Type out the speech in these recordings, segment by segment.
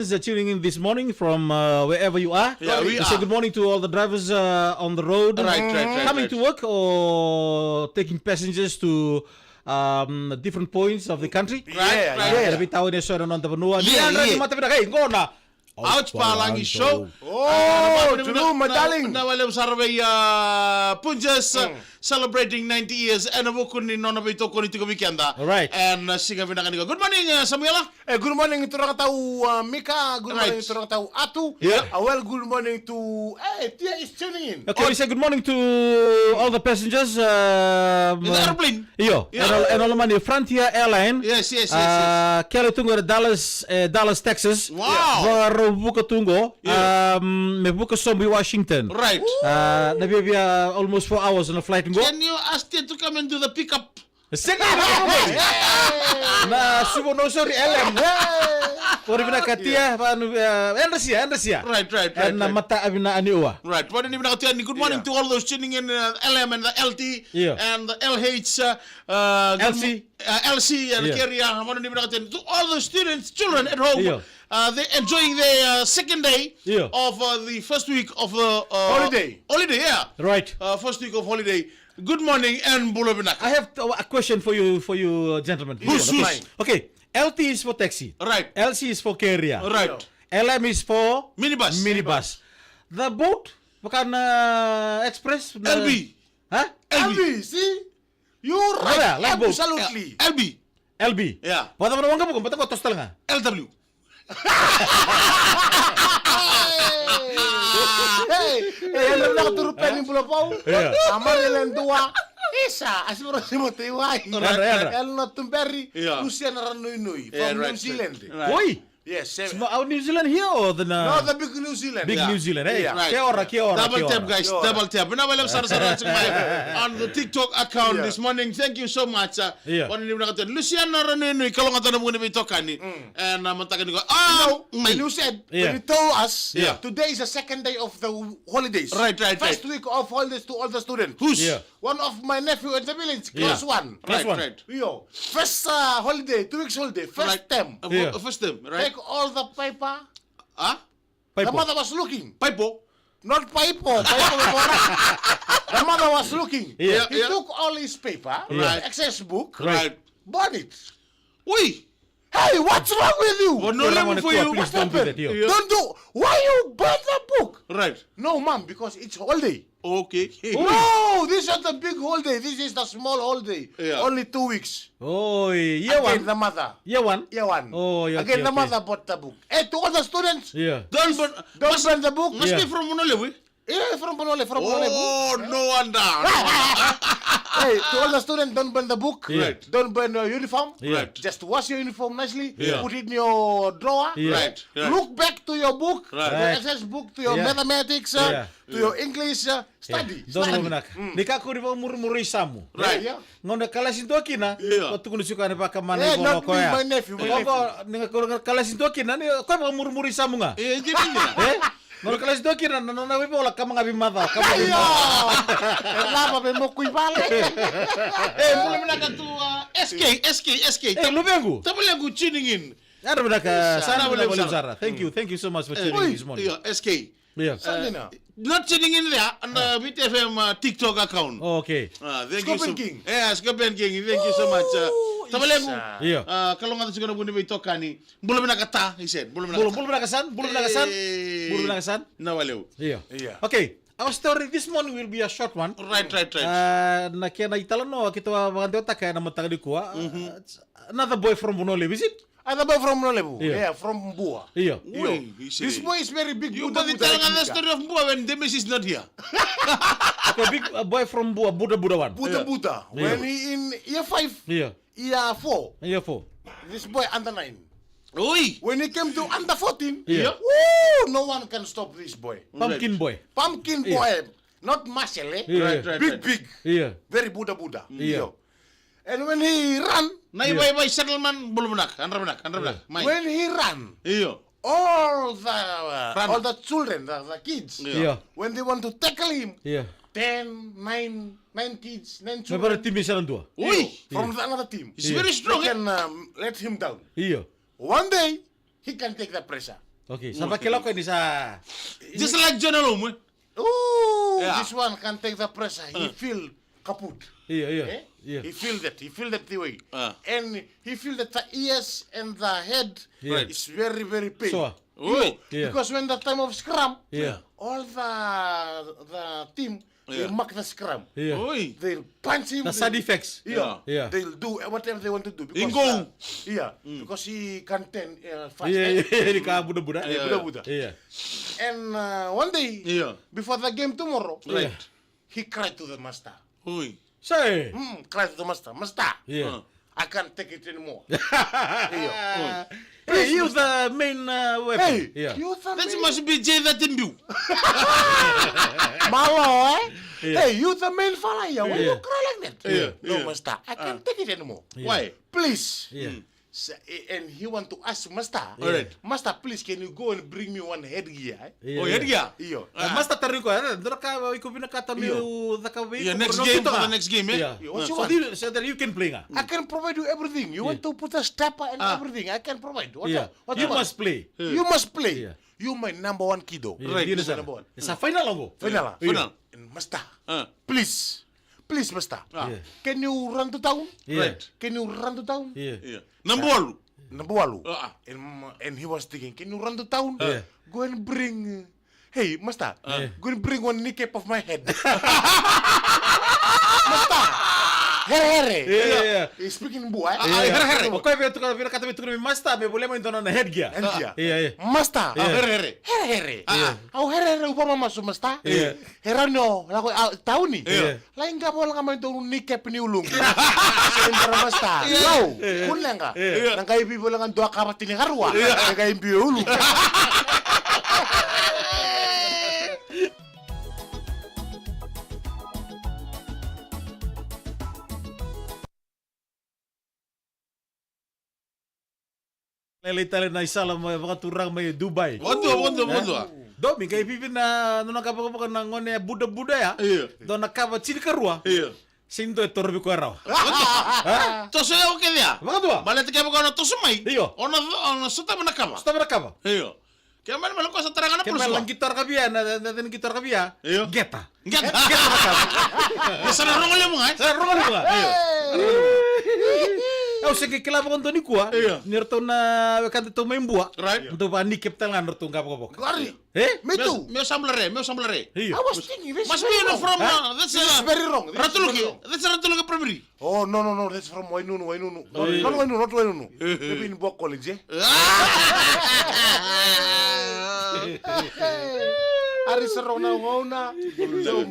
Tuning in this morning from wherever you are. Yeah, we Say are. good morning to all the drivers on the road, Right, coming to work or taking passengers to different points of the country. Right. Tapi tahu dia suara nonton benua. Yeah, Dia yeah. mata benda ngona. Ouch Palangi show. True, madaling. Nawalem sarvey Punjas celebrating 90 years and abukun ni nona bito ko nito weekenda. Alright. And singa binangan ko. Good morning Samuela. Good morning to orang tahu Mika. Good morning Right. to orang tahu Atu. Yeah. Well, good morning to Tia is tuning in. Okay, we say good morning to all the passengers. In the airplane. Iyo, Yeah. en all money Frontier Airline. Yes. Kaya tunggu Dallas, Texas. Wow. Baru buka tunggu. Me buka Sombi, Washington. Right. Nabi via almost 4 hours on a flight ngo. Can you ask them to come and do the pickup? Sige na subo no sorry LM. Ori bina katia panu endasia. Right. Na mata abina aniwa. Right. What did you Good morning to all those tuning in LM and the LT Yeah. and the LH, LC. LC and Yeah. Keria. What did you to all the students, children at home? Yeah. They're enjoying their second day Yeah. of the first week of the Holiday. Holiday, yeah. Right. First week of holiday. Good morning and Bulabinak. I have a question for you, gentlemen. Who's Okay. Okay. LT is for taxi. Right. LC is for carrier. Right. LM is for Minibus. The boat bukan express. LB. Huh? LB, see? You're right. Yeah, like both. Absolutely. LB. LB. Yeah. Bata mana bukan? Bata kau tostal nga? LW. Alam na katuro pening pulapaw. Yeah. Amar nilang dua. Isa, asipuro si Motiwai. Right. El Notumberry. Yeah. Lucian Ranui Yeah, from right, New Zealand. right. Oi. Yes. Out New Zealand here or the No, the big New Zealand. big Yeah. New Zealand? Hey, Yeah. kia ora. Double tap, guys. Kia ora. Double tap. Binawalem sara on the TikTok account Yeah. this morning. Thank you so much. Yeah. Luciana Ranenu, kalau ngata na muna bitokani. And mantakan ko. When you said, Yeah. when you told us, Yeah. today is the second day of the holidays. Right. First week of holidays to all the students. Who's? Yeah. One of my nephew in the village, class one. Class one. Right. Yo, first holiday, 2 weeks holiday, first term. Yeah. First term, right? Take all the paper. Ah? The Paipo. mother was looking. Paipo? Not paipo. The mother was looking. Yeah. He took all his paper, Right. access book, Right. burned it. Uy! Hey, what's wrong with you? Oh, no Orang level mana for tua, you. please don't do that, yo. Yeah. Don't do. Why you burn the book? Right. No, mom, because it's holiday. Okay. No, this is not the big holiday. This is the small holiday. Yeah. Only 2 weeks. Oh, year Again, one. the mother. Year one. Year one. Oh, yeah, Again, okay, the okay. mother bought the book. Hey, to all the students, Yeah. Don't burn. don't burn the book. Must Yeah. be from Monolewi. Yeah, from Panole, from Panole. Oh, no wonder. Hey, to all the students, don't burn the book. Yeah. Right. Don't burn your uniform. Yeah. Right. Just wash your uniform nicely. Yeah. Put it in your drawer. Yeah. Right. Look back to your book, Right. your SS book, to your Yeah. mathematics, Yeah. to your English. Study. Don't Study. menak. Nika ko di ba murmuri samu. Right. Yeah. Ngonda kalasin to kina. Yeah. Ko tukun suka ne pa kamane Eh, ko not ko me, ya. my nephew, my Ko ninga ko kalasin to kina ni ko ba murmuri samu nga. Eh, hindi na. Eh? Ngonda kalasin to kina na na wipo la kamang abi mata. Ayo! Lama pe mo kuy pala. Eh, mula na ka to SK. Eh, lubengu. Tabalangu tuning in. Ada benak sana boleh boleh Zara. Zara. Thank you so much for tuning in this morning. Yeah, SK. Yeah. Saan na? Not tuning in there on the BTFM TikTok account. Okay. Thank Scorpion you so King. Yeah, Scorpion King. Thank you so much. Tabalangu. Yeah. Kalau ngata siguro muna bitokani. Belum na kata, he said. Belum na Belum kata. benakasan, belum benakasan. Belum benakasan. Nawalew. Yeah. Yeah. Okay. Our story this morning will be a short one. Right. Na kaya na italano kita mga deota kaya na matagadi ko. Another boy from Bunole, is it? Ada boy from Nolebu. Yeah. Yeah, from Bua. Iya. Uy, he said. This boy is very big. You Buddha, but Buddha, telling the Buddha. story of Bua when Demis is not here. Okay, big boy from Buddha one. Buddha, Buddha. When he in year 5, Iya. year 4, Iya po. this boy under 9. Uy. When he came to under 14, Yeah. woo, no one can stop this boy. Pumpkin boy. Pumpkin Yeah. boy, not muscle, eh? Yeah. Right. Big. Iya. Very Buddha, Buddha. Yeah. And when he run, Na iba settlement belum nak. Andra benak. Mai. when he run, Iyo. all Run. the children, the kids, Iya. when they want to tackle him, Iya. 10, 9 kids, 9 May para children, team isa lang dua. Uy. from another team. He's very strong. They Eh? can let him down. Iya. One day, he can take the pressure. Okay, sampai kilo kan sa. Just like John Alum. Oh, Yeah. this one can take the pressure. He feel kaput. Iya. Eh? Iya. He feel that the way. Ah. And he feel that the ears and the head Yeah. is very, very pain. So. Oi. Yeah. Because when the time of scrum, Yeah. all the team, they Yeah. mark the scrum. Iya. Oi. They'll punch him. The side effects. Yeah. Yeah. They'll do whatever they want to do. Ingong. Because he can turn fast. Iya, iya, di ka buda-buda. Iya. Buda-buda. Iya. And one day, Yeah. before the game tomorrow, Right. he cried to the master. Oi. Say. Cried to the master. Master, Iya. I can't take it anymore. Hey, you the main weapon. Hey, Yeah. you the That main... must be Jay that in you. Malo, eh? Yeah. Hey, you the main fella here. Why you Yeah. cry like that? Yeah. No, Yeah. master, I can't take it anymore. Why? Please. Yeah. And he want to ask master. Alright. Master, please, can you go and bring me one headgear? Eh? Oh, yeah, dia. Iyo. Mas tatar ko ndra ka iko pinakata mi the ka Yeah, next game for the next game, eh? Yeah. What you So want? so that you can play nga. I can provide you everything. You want to put a stepper and everything. I can provide. What Yeah. what You want? must play. You must play. Yeah. You my number one kiddo. Right. Yun na This sana. number one. Sa final lang go. Final. Final. And master, Ah. please, master. Ah. Yeah. Can you run to town? Yeah. Right. Can you run to town? Yeah. Yeah. Number one. Number one. Ah. And he was thinking, can you run to town? Yeah. Go and bring. Hey, master, go and bring one kneecap of my head. Master, here. Yeah. He's speaking boy. Here. Okay, pero tu kata kami tu master me boleh main tonan headgear. Headgear. Iya, iya. Master, Here. here. Here upama masuk master. Iya. Herano, lagu tahu ni. Iya. Lain nggak boleh ngamen tuh kneecap ni ulung. Sebentar master. Lau, kulang nggak? Nang kayak ibu boleh ngan dua karat ini karua. Nang kayak ibu ulung. Lele na isala mga turang may Dubai. Wando. Do mi kay pipin na no nakapaka na ngone buda-buda ya. Iya. Do nakaba chili karua. Iya. Sinto torbi ko raw. Toso ya oke dia. Mga dua. Balete kaya mga toso mai. Iyo. Ona suta manakama. Sta nakaba. Iyo. Kaya man malang ko sa tarangan na Kaya puso. lang gitar kabia na den gitar kabia. Iyo. Geta. Enggak. Bisa na rongol mo nga. Sa rongan ko. Au sige kila ko Tony kuwa. Iya. Nirto na kan to main buah. Right. Untuk bani kapten lan nirto ngap ko. Gari, Eh? me too. Meu samblare. Iya. I was thinking this Mas is be very no wrong. from that's This is very wrong. This is very Ratuluki. wrong. That's Ratuluki primary. Oh no, that's from Wainunu. Iya. Not Wainunu. Maybe in Boak College, eh? Ari serong na ngona,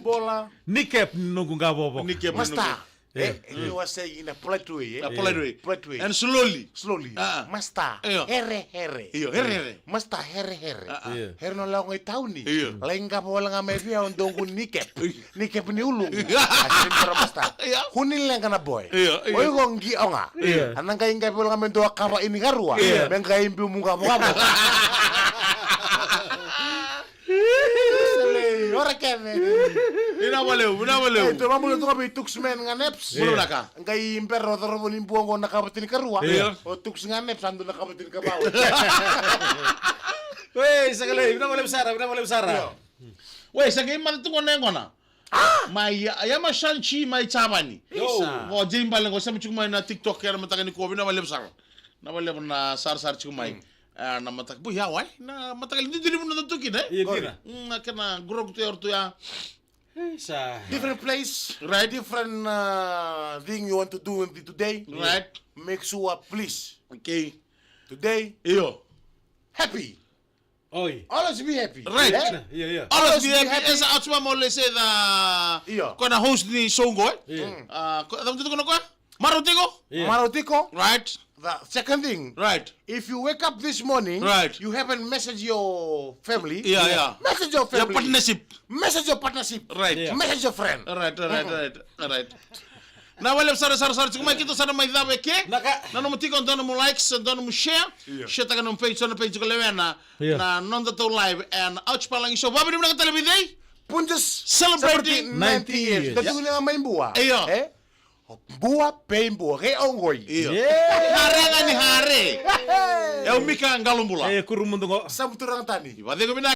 bola. Nikep nunggu ngap ko. Nike Master. He was saying in a polite way, eh? Polite way. And slowly. Slowly. Ah. Master. Iyo. Here. Iyo, here. Master, here. Iya. Here no lang ngay tao ni. Iyo. Lain ka pa wala nga may via on dong kun nikep. Nikep ni ulung. Asin para master. Iya. Hunin lang ka na boy. Iyo. Oy kong gi o nga. Iya. Anang kain ka pa wala nga may doa kawa ini karua. Iya. Bang kain pi mungka mo. Ora kene. Ina valeu. Ito mamulo to kami tuksmen nga neps. Mulo naka. Ngay impero toro mo nimbuang ko nakabatin karua. Iya. O tuks nga neps ando nakabatin ka bawo. Weh, sakali, bina boleh besara. Wait, sa game man tungo na ngona. Mai ayama shanchi mai chabani. Yo. Ngo jimba lengo sa mchuk mai na TikTok ya mataka ni ko bina valeu sar. Na valeu na sar chuk mai. Na matak bu ya wai na matak li dili mun na tuki ne. Iya kira. Kana grog tu ortu ya. Sa. Different place, Right. different thing you want to do today. Right. Make sure, please, Okay. today, Iyo. happy. Oi. Always be happy. Right. Eh? Iya. Always Always be be happy. happy. Esa atuma mo le say the Iyo. kona host ni songo eh. Iya. Dam tu kono ko? Marutigo? Iya. Marotiko, Right. the second thing, Right. if you wake up this morning, Right. you haven't messaged your family. Yeah. Message your Your family. partnership. Message your partnership. Right. Yeah. Message your friend. Right. Na wale sara kuma kito sana mai dawe ke. Naka. Na no mutiko ndono mu likes ndono mu share. Share taka no page ko lewena. Yeah. Na nonda to live and ouch palang show. Babi ni mga television. Punjas Celebrating 90 years. years. Dati ko nga may buwa. Iyo. Eh? Bua pembo re ongoi. Iya. Yeah. Hare nga ni hare. Ya umika ngalumbula. Kurumundu ngo. Sabuturang tani. Ibade ko bina